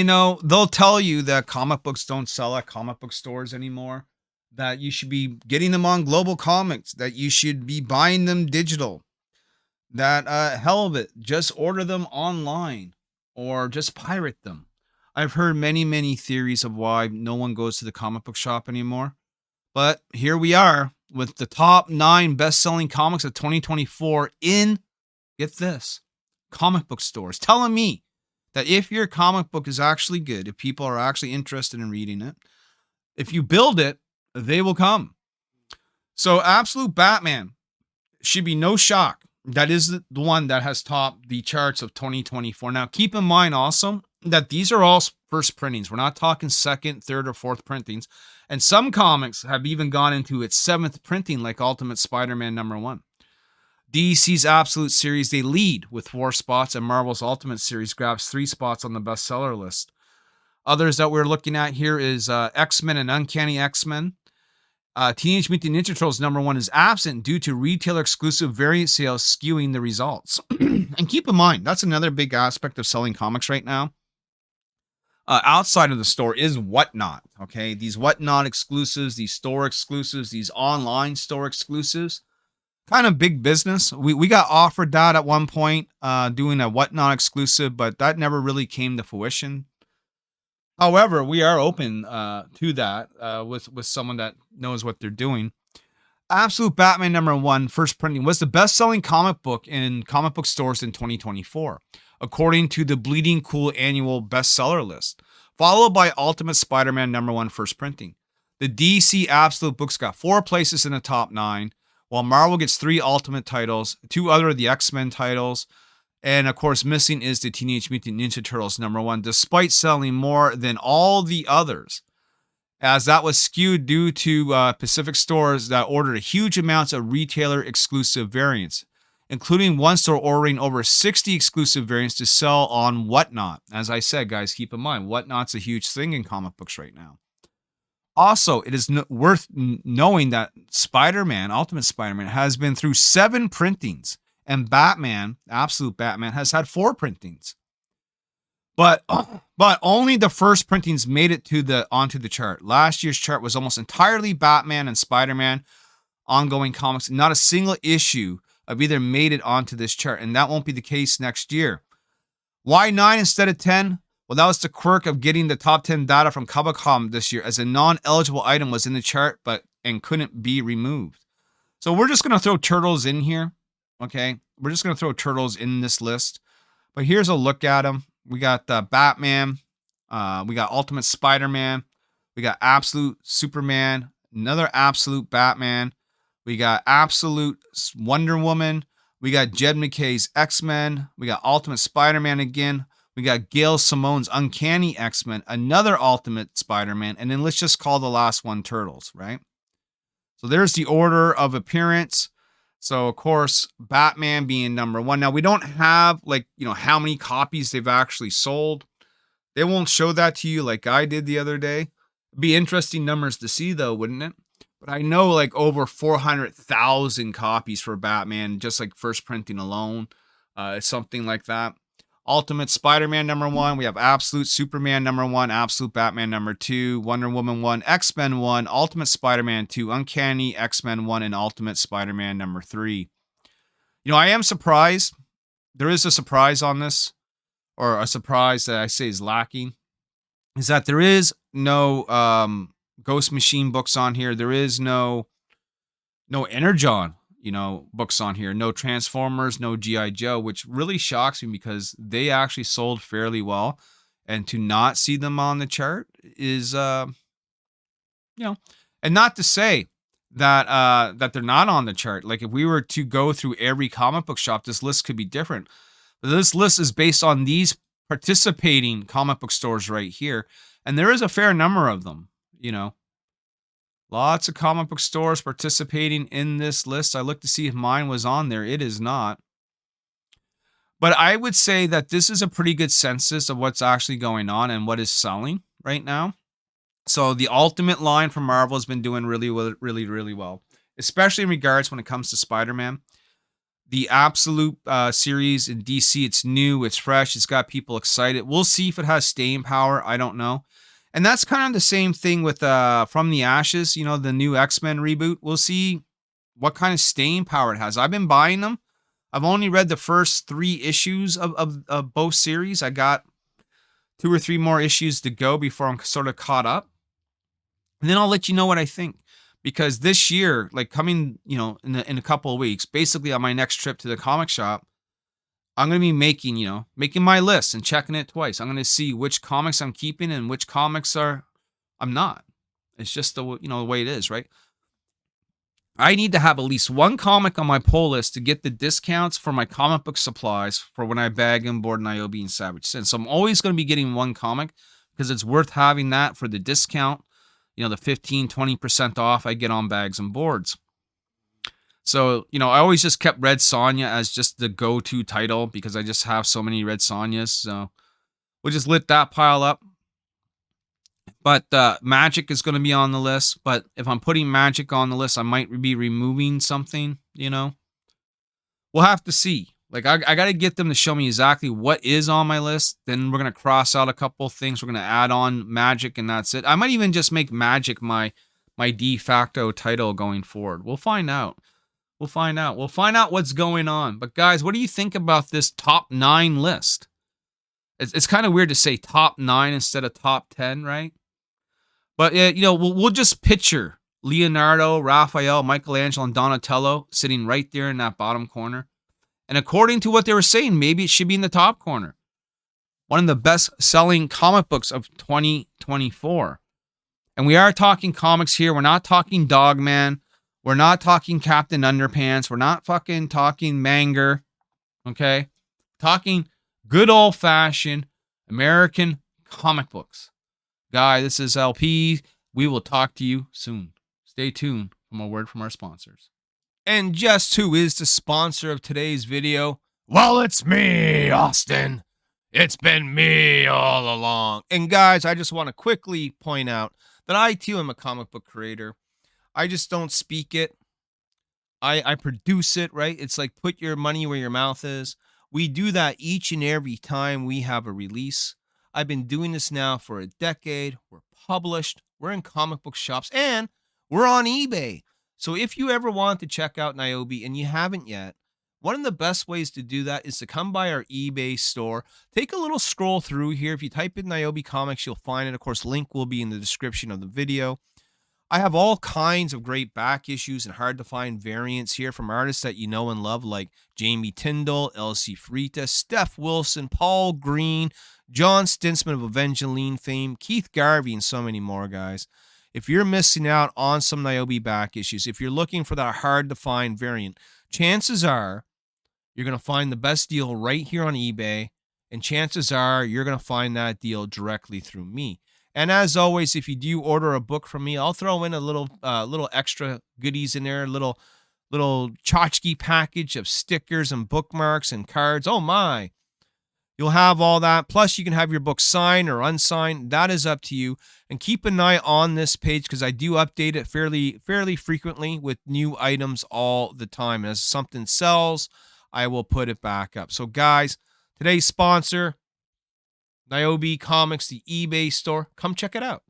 they'll tell you that comic books don't sell at comic book stores anymore, that you should be getting them on Global Comics, that you should be buying them digital, that hell of it, just order them online or just pirate them. I've heard many, many theories of why no one goes to the comic book shop anymore. But here we are with the top 9 best-selling comics of 2024 in, get this, comic book stores, telling me that if your comic book is actually good, if people are actually interested in reading it, if you build it, they will come. So Absolute Batman should be no shock. That is the one that has topped the charts of 2024. Now, keep in mind also that these are all first printings. We're not talking second, third, or fourth printings. And some comics have even gone into its 7th printing, like Ultimate Spider-Man #1. DC's Absolute series, they lead with 4 spots, and Marvel's Ultimate series grabs 3 spots on the bestseller list. Others that we're looking at here is X-Men and Uncanny X-Men. Teenage Mutant Ninja Turtles #1 is absent due to retailer exclusive variant sales skewing the results. And keep in mind, that's another big aspect of selling comics right now. Outside of the store is Whatnot. Okay, these Whatnot exclusives, these store exclusives, these online store exclusives, kind of big business. We got offered that at one point, doing a Whatnot exclusive, but that never really came to fruition. However, we are open to that with someone that knows what they're doing. Absolute Batman #1 first printing was the best-selling comic book in comic book stores in 2024, according to the Bleeding Cool annual bestseller list, followed by Ultimate Spider-Man #1 first printing. The DC Absolute books got 4 places in the top 9, while Marvel gets 3 Ultimate titles, 2 other of the X-Men titles, and of course missing is the Teenage Mutant Ninja Turtles #1, despite selling more than all the others, as that was skewed due to Pacific stores that ordered huge amounts of retailer exclusive variants, including one store ordering over 60 exclusive variants to sell on Whatnot. As I said, guys, keep in mind, Whatnot's a huge thing in comic books right now. Also, it is worth knowing that Spider-Man, Ultimate Spider-Man, has been through 7 printings, and Batman, Absolute Batman, has had 4 printings. But only the first printings made it onto the chart. Last year's chart was almost entirely Batman and Spider-Man ongoing comics. Not a single issue of either made it onto this chart, and that won't be the case next year. Why 9 instead of 10? Well, that was the quirk of getting the top 10 data from Comic-Con this year, as a non-eligible item was in the chart and couldn't be removed. So we're just going to throw Turtles in here, okay? We're just going to throw Turtles in this list. But here's a look at them. We got Batman. We got Ultimate Spider-Man. We got Absolute Superman. Another Absolute Batman. We got Absolute Wonder Woman. We got Jed McKay's X-Men. We got Ultimate Spider-Man again. We got Gail Simone's Uncanny X-Men. Another Ultimate Spider-Man. And then let's just call the last one Turtles, right? So there's the order of appearance. So, of course, Batman being #1. Now, we don't have, how many copies they've actually sold. They won't show that to you like I did the other day. It'd be interesting numbers to see, though, wouldn't it? But I know, over 400,000 copies for Batman, just first printing alone. Something like that. Ultimate Spider-Man #1. We have Absolute Superman #1, Absolute Batman #2, Wonder Woman 1, X-Men 1, Ultimate Spider-Man 2, Uncanny X-Men 1, and Ultimate Spider-Man #3. I am surprised. There is a surprise on this, or a surprise that I say is lacking, is that there is no Ghost Machine books on here. There is no Energon books on here. No Transformers, no G.I. Joe, which really shocks me because they actually sold fairly well. And to not see them on the chart is, and not to say that they're not on the chart. If we were to go through every comic book shop, this list could be different. But this list is based on these participating comic book stores right here. And there is a fair number of them, Lots of comic book stores participating in this list. I looked to see if mine was on there. It is not. But I would say that this is a pretty good census of what's actually going on and what is selling right now. So the Ultimate line from Marvel has been doing really well, especially in regards when it comes to Spider-Man. The Absolute series in DC. It's new, it's fresh, it's got people excited. We'll see if it has staying power. I don't know. And that's kind of the same thing with From the Ashes, you know, the new X-Men reboot. We'll see what kind of staying power it has. I've been buying them. I've only read the first 3 issues of both series. I got 2 or 3 more issues to go before I'm sort of caught up. And then I'll let you know what I think. Because this year, like coming, you know, in a couple of weeks, basically on my next trip to the comic shop, I'm going to be making, you know, making my list and checking it twice. I'm going to see which comics I'm keeping and which comics I'm not. It's just the, you know, the way it is, right? I need to have at least one comic on my pull list to get the discounts for my comic book supplies for when I bag and board Nyobi and Savage Sin. So I'm always going to be getting one comic because it's worth having that for the discount, you know, the 15, 20% off I get on bags and boards. So, you know, I always just kept Red Sonja as just the go-to title because I just have so many Red Sonjas. So we'll just lit that pile up. But Magic is going to be on the list. But if I'm putting Magic on the list, I might be removing something, you know. We'll have to see. Like, I got to get them to show me exactly what is on my list. Then we're going to cross out a couple of things. We're going to add on Magic, and that's it. I might even just make Magic my de facto title going forward. We'll find out. We'll find out. We'll find out what's going on. But, guys, what do you think about this top 9 list? It's kind of weird to say top 9 instead of top 10, right? But, you know, we'll just picture Leonardo, Raphael, Michelangelo, and Donatello sitting right there in that bottom corner. And according to what they were saying, maybe it should be in the top corner. One of the best-selling comic books of 2024. And we are talking comics here. We're not talking Dogman. We're not talking Captain Underpants. We're not fucking talking Manger. Okay? Talking good old-fashioned American comic books. Guy, this is LP. We will talk to you soon. Stay tuned for a word from our sponsors. And just who is the sponsor of today's video? Well, it's me, Austin. It's been me all along. And guys, I just want to quickly point out that I too am a comic book creator. I just don't speak it. I produce it, right? It's like put your money where your mouth is. We do that each and every time we have a release. I've been doing this now for a decade. We're published. We're in comic book shops. And we're on eBay. So if you ever want to check out Nyobi and you haven't yet, one of the best ways to do that is to come by our eBay store. Take a little scroll through here. If you type in Nyobicomics, you'll find it. Of course, link will be in the description of the video. I have all kinds of great back issues and hard to find variants here from artists that you know and love like Jamie Tyndall, Elsie Frita, Steph Wilson, Paul Green, John Stinsman of Evangeline fame, Keith Garvey, and so many more, guys. If you're missing out on some Nyobi back issues, if you're looking for that hard to find variant, chances are you're going to find the best deal right here on eBay, and chances are you're going to find that deal directly through me. And as always, if you do order a book from me, I'll throw in a little extra goodies in there, a little tchotchke package of stickers and bookmarks and cards. Oh my. You'll have all that. Plus, you can have your book signed or unsigned. That is up to you. And keep an eye on this page because I do update it fairly frequently with new items all the time. As something sells, I will put it back up. So, guys, today's sponsor, Nyobicomics, the eBay store. Come check it out.